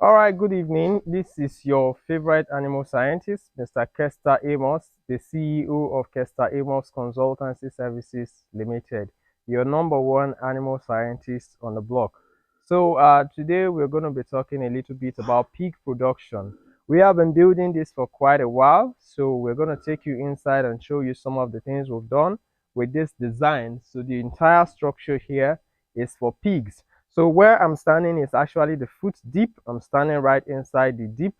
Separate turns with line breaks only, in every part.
All right, good evening. This is your favorite animal scientist, Mr. Kester Amos, the CEO of Kester Amos Consultancy Services Limited, your number one animal scientist on the block. So, today we're going to be talking a little bit about pig production. We have been building this for quite a while, so we're going to take you inside and show you some of the things we've done with this design. So, the entire structure here is for pigs. So where I'm standing is actually the foot deep. I'm standing right inside the deep.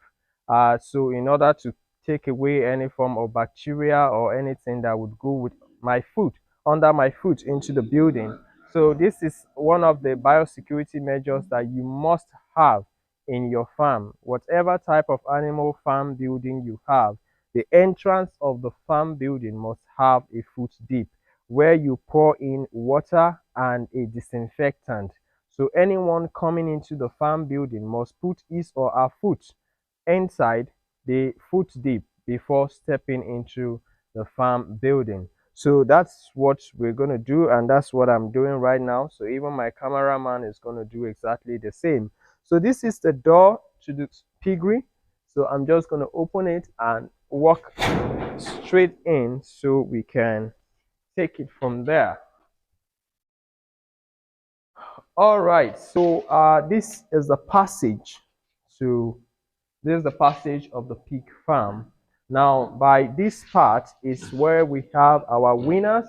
So in order to take away any form of bacteria or anything that would go with my foot, under my foot into the building. So this is one of the biosecurity measures that you must have in your farm. Whatever type of animal farm building you have, the entrance of the farm building must have a foot deep where you pour in water and a disinfectant. So anyone coming into the farm building must put his or her foot inside the foot deep before stepping into the farm building. So that's what we're going to do, and that's what I'm doing right now. So even my cameraman is going to do exactly the same. So this is the door to the piggery. So I'm just going to open it and walk straight in so we can take it from there. All right, so this is the passage to this is the passage of the pig farm. Now, by this part is where we have our winners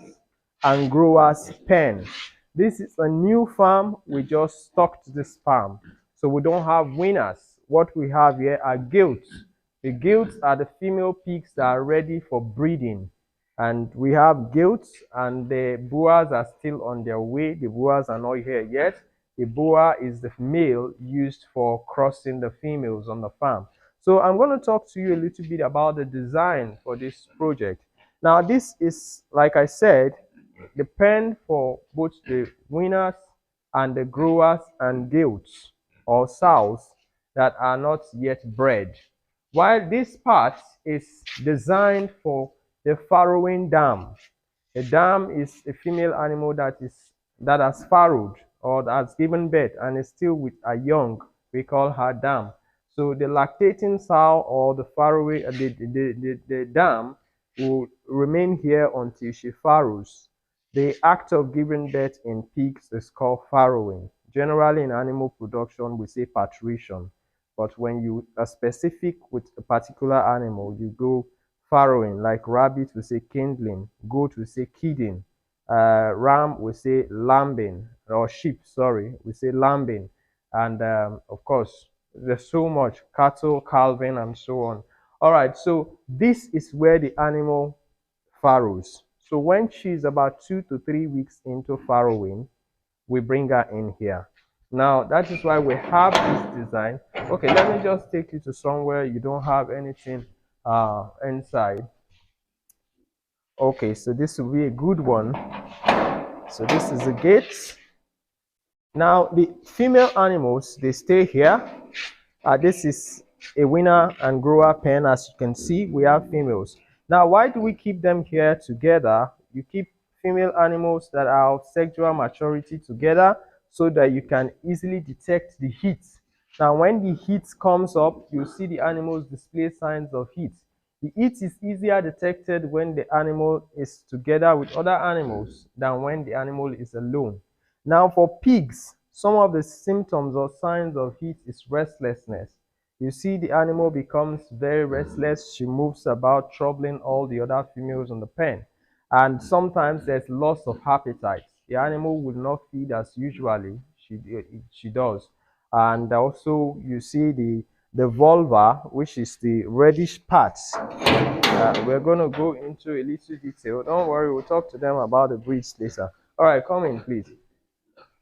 and growers pen. This is a new farm. We just stocked this farm, so we don't have winners. What we have here are gilts. The gilts are the female pigs that are ready for breeding. And we have gilts, and the boas are still on their way. The boas are not here yet. The boa is the male used for crossing the females on the farm. So I'm going to talk to you a little bit about the design for this project. Now, this is, like I said, the pen for both the winners and the growers and gilts or sows that are not yet bred. While this part is designed for the farrowing dam. A dam is a female animal that has farrowed or that has given birth and is still with a young. We call her dam. So the lactating sow or the farrowing, the dam will remain here until she farrows. The act of giving birth in pigs is called farrowing. Generally, in animal production, we say parturition. But when you are specific with a particular animal, you go farrowing. Like rabbit, we say kindling. Goat, we say kidding. Ram, we say lambing. Or sheep, sorry, we say lambing. And of course, there's so much cattle, calving, and so on. All right, so this is where the animal farrows. So when she's about 2 to 3 weeks into farrowing, we bring her in here. Now, that is why we have this design. Okay, let me just take you to somewhere you don't have anything inside. Okay, so this will be a good one. So this is the gate. Now, the female animals, they stay here. This is a winner and grower pen. As you can see, we have females. Now, why do we keep them here together? You keep female animals that are of sexual maturity together so that you can easily detect the heat. Now, when the heat comes up, you see the animals display signs of heat. The heat is easier detected when the animal is together with other animals than when the animal is alone. Now, for pigs, some of the symptoms or signs of heat is restlessness. You see the animal becomes very restless. She moves about, troubling all the other females in the pen. And sometimes there's loss of appetite. The animal will not feed as usually she does. And also you see the vulva, which is the reddish parts. We're going to go into a little detail. Don't worry, we'll talk to them about the breeds later. All right, come in, please.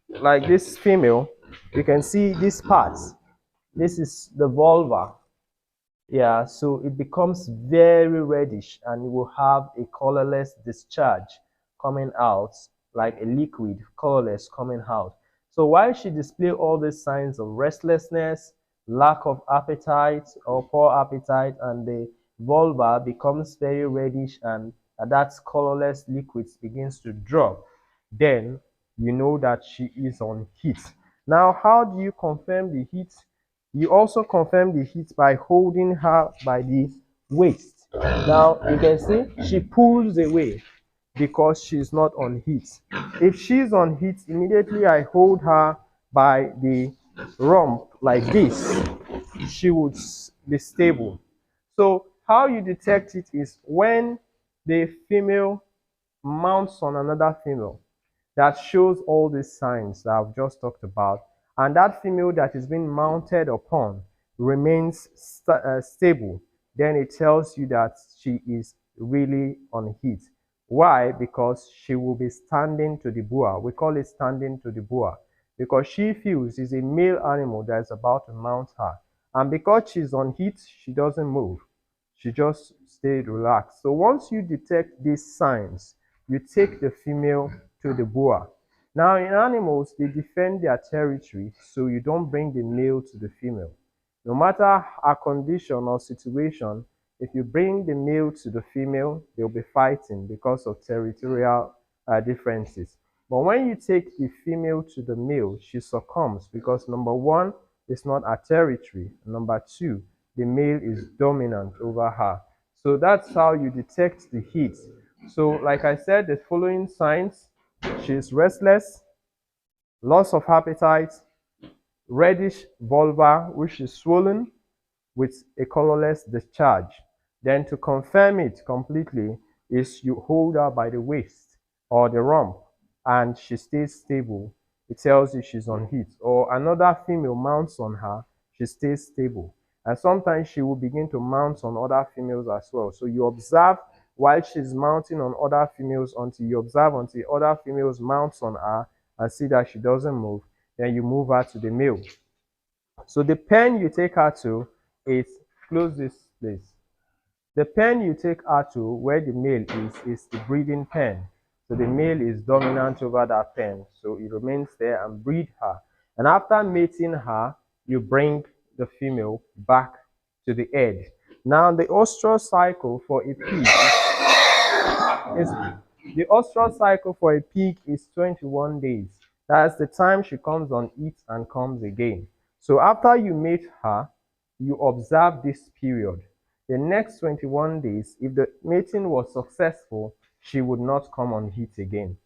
Like this female, you can see these parts. This is the vulva. Yeah, so it becomes very reddish and you will have a colorless discharge coming out, like a liquid, colorless coming out. So while she displays all these signs of restlessness, lack of appetite or poor appetite, and the vulva becomes very reddish and that colorless liquid begins to drop, then you know that she is on heat. Now, how do you confirm the heat? You also confirm the heat by holding her by the waist. Now you can see she pulls away because she's not on heat. If she's on heat, immediately I hold her by the rump like this, she would be stable. So how you detect it is when the female mounts on another female, that shows all these signs that I've just talked about, and that female that is being mounted upon remains stable, then it tells you that she is really on heat. Why? Because she will be standing to the boa. We call it standing to the boa because she feels it's a male animal that is about to mount her, and because she's on heat, she doesn't move. She just stayed relaxed. So once you detect these signs, you take the female to the boa. Now in animals, they defend their territory, so you don't bring the male to the female. No matter our condition or situation, if you bring the male to the female, they'll be fighting because of territorial differences. But when you take the female to the male, she succumbs because number one, it's not her territory. Number two, the male is dominant over her. So that's how you detect the heat. So like I said, the following signs: she's restless, loss of appetite, reddish vulva which is swollen with a colorless discharge. Then to confirm it completely is you hold her by the waist or the rump and she stays stable. It tells you she's on heat. Or another female mounts on her, she stays stable. And sometimes she will begin to mount on other females as well. So you observe while she's mounting on other females until you observe until other females mounts on her and see that she doesn't move. Then you move her to the male. So the pen you take her to is, close this place. The pen you take her to where the male is the breeding pen. So the male is dominant over that pen. So it remains there and breed her. And after mating her, you bring the female back to the egg. Now the ostrus cycle for a pig is the ostrus cycle for a pig is 21 days. That's the time she comes on it and comes again. So after you mate her, you observe this period. The next 21 days, if the mating was successful, she would not come on heat again.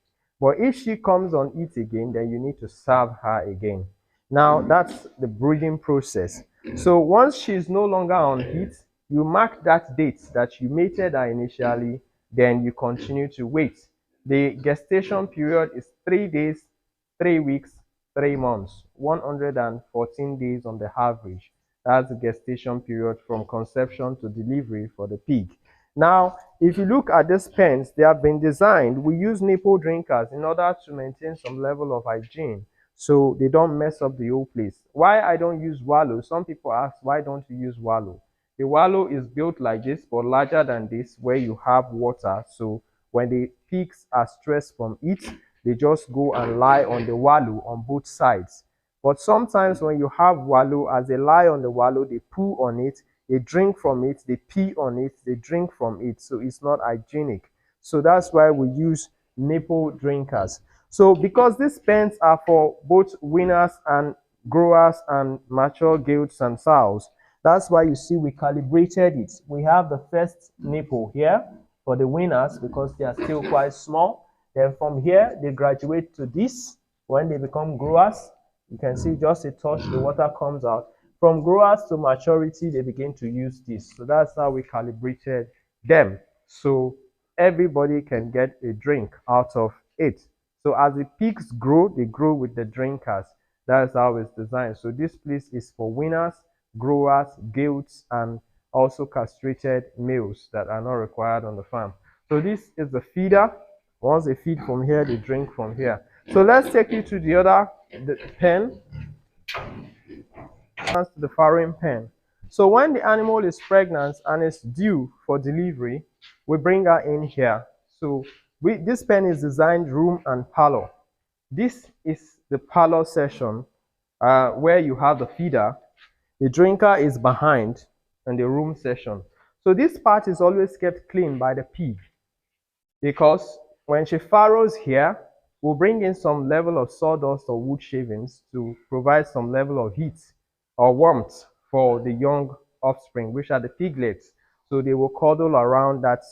But if she comes on it again, then you need to serve her again. Now that's the breeding process. So once she is no longer on heat, you mark that date that you mated her initially, then you continue to wait. The gestation period is 3 days, 3 weeks, 3 months, 114 days on the average. That's the gestation period from conception to delivery for the pig. Now, if you look at these pens, they have been designed. We use nipple drinkers in order to maintain some level of hygiene so they don't mess up the whole place. Why I don't use wallow? Some people ask, why don't you use wallow? The wallow is built like this, but larger than this, where you have water. So when the pigs are stressed from it, they just go and lie on the wallow on both sides. But sometimes when you have wallow, as they lie on the wallow, they poo on it, they drink from it, they pee on it, they drink from it. So it's not hygienic. So that's why we use nipple drinkers. So because these pens are for both weaners and growers and mature gilts and sows, that's why you see we calibrated it. We have the first nipple here for the weaners because they are still quite small. Then from here, they graduate to this. When they become growers, you can see just a touch, the water comes out. From growers to maturity, they begin to use this. So that's how we calibrated them. So everybody can get a drink out of it. So as the pigs grow, they grow with the drinkers. That's how it's designed. So this place is for weaners, growers, gilts, and also castrated males that are not required on the farm. So this is the feeder. Once they feed from here, they drink from here. So let's take you to the pen, to the farrowing pen. So when the animal is pregnant and is due for delivery, we bring her in here. So this pen is designed room and parlor. This is the parlor section where you have the feeder. The drinker is behind in the room section. So this part is always kept clean by the pig because when she farrows here, we'll bring in some level of sawdust or wood shavings to provide some level of heat. or warmth for the young offspring, which are the piglets. So they will cuddle around that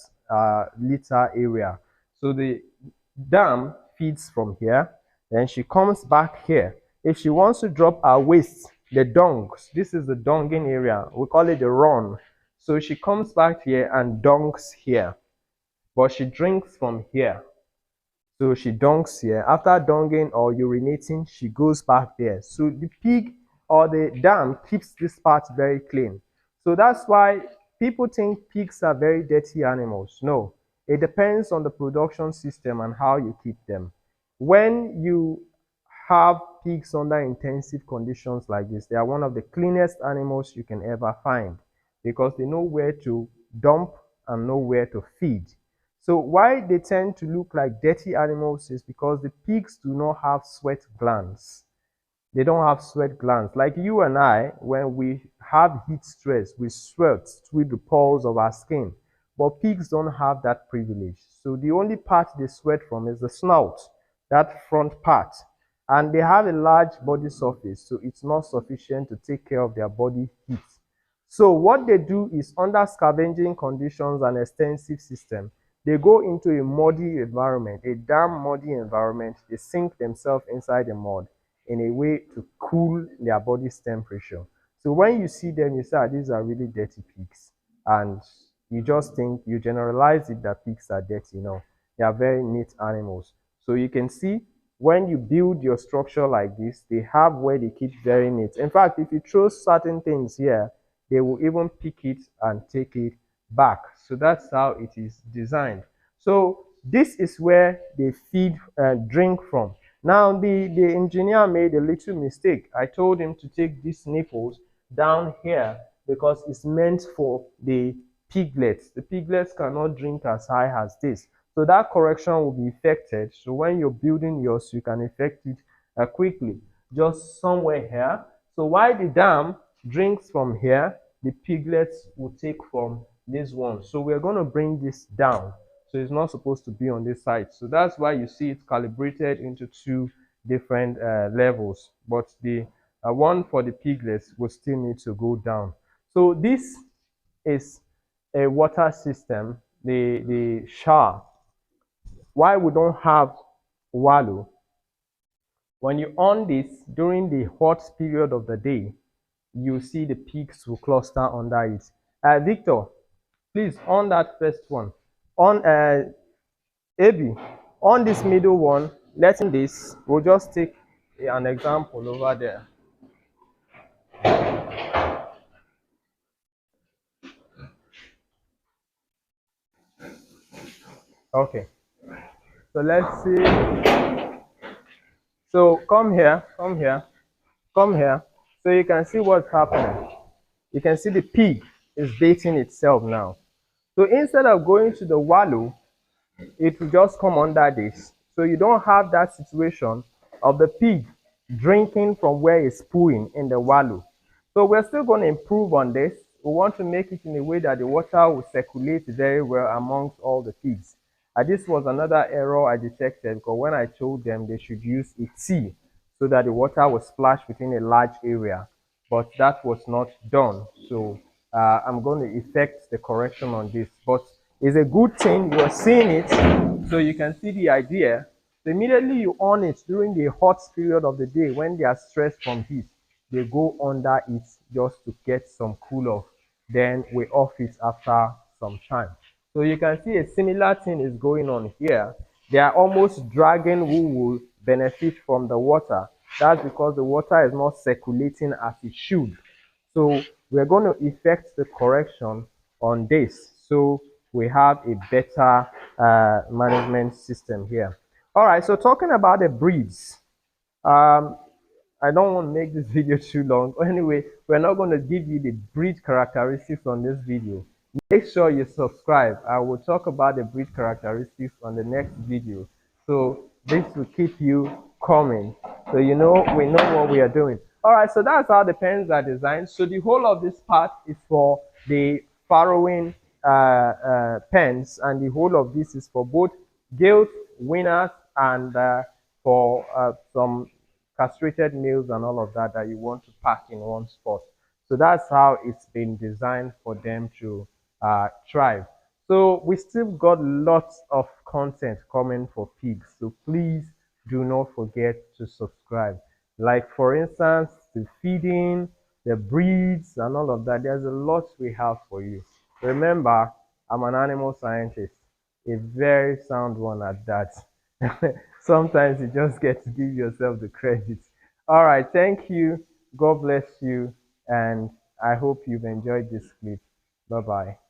litter area. So the dam feeds from here, then she comes back here. If she wants to drop her waste, the dungs, this is the dunging area, we call it the run. So she comes back here and dunks here, but she drinks from here. So she dunks here. After dunging or urinating, she goes back there. So the pig or the dam keeps this part very clean. So that's why people think pigs are very dirty animals. No, it depends on the production system and how you keep them. When you have pigs under intensive conditions like this, they are one of the cleanest animals you can ever find because they know where to dump and know where to feed. So why they tend to look like dirty animals is because the pigs do not have sweat glands. They don't have sweat glands. Like you and I, when we have heat stress, we sweat through the pores of our skin. But pigs don't have that privilege. So the only part they sweat from is the snout, that front part. And they have a large body surface, so it's not sufficient to take care of their body heat. So what they do is under scavenging conditions and extensive system, they go into a muddy environment, a damp muddy environment. They sink themselves inside the mud in a way to cool their body's temperature. So when you see them, you say, these are really dirty pigs. And you just think, you generalize it that pigs are dirty. No, they are very neat animals. So you can see when you build your structure like this, they have where they keep very neat. In fact, if you throw certain things here, they will even pick it and take it back. So that's how it is designed. So this is where they feed and drink from. Now the engineer made a little mistake. I told him to take these nipples down here because it's meant for the piglets. The piglets cannot drink as high as this. So that correction will be effected. So when you're building yours, you can effect it quickly. Just somewhere here. So while the dam drinks from here, the piglets will take from this one. So we're going to bring this down. So it's not supposed to be on this side. So that's why you see it calibrated into two different levels. But the one for the piglets will still need to go down. So this is a water system, the shower. Why we don't have wallow? When you on this during the hot period of the day, you see the pigs will cluster under it. Victor, please on that first one. On AB, on this middle one, letting this, we'll just take an example over there. Okay. So let's see. So come here, come here, come here. So you can see what's happening. You can see the pig is baiting itself now. So instead of going to the wallow, it will just come under this. So you don't have that situation of the pig drinking from where it's pooing in the wallow. So we're still going to improve on this. We want to make it in a way that the water will circulate very well amongst all the pigs. This was another error I detected because when I told them they should use a T so that the water was splashed within a large area, but that was not done. So I'm going to effect the correction on this. But it's a good thing you're seeing it, so you can see the idea. So immediately you on it during the hot period of the day when they are stressed from heat, they go under it just to get some cool off. Then we off it after some time. So you can see a similar thing is going on here. They are almost dragging who will benefit from the water. That's because the water is not circulating as it should. So we're going to effect the correction on this. So we have a better management system here. All right, so talking about the breeds. I don't want to make this video too long. Anyway, we're not going to give you the breed characteristics on this video. Make sure you subscribe. I will talk about the breed characteristics on the next video. So this will keep you coming. So you know, we know what we are doing. All right, so that's how the pens are designed. So the whole of this part is for the farrowing pens, and the whole of this is for both Gilts, winners, and for some castrated males and all of that that you want to pack in one spot. So that's how it's been designed for them to thrive. So we still got lots of content coming for pigs. So please do not forget to subscribe. Like for instance, the feeding, the breeds, and all of that. There's a lot we have for you. Remember, I'm an animal scientist, a very sound one at that. Sometimes you just get to give yourself the credit. All right, thank you. God bless you, and I hope you've enjoyed this clip. Bye bye.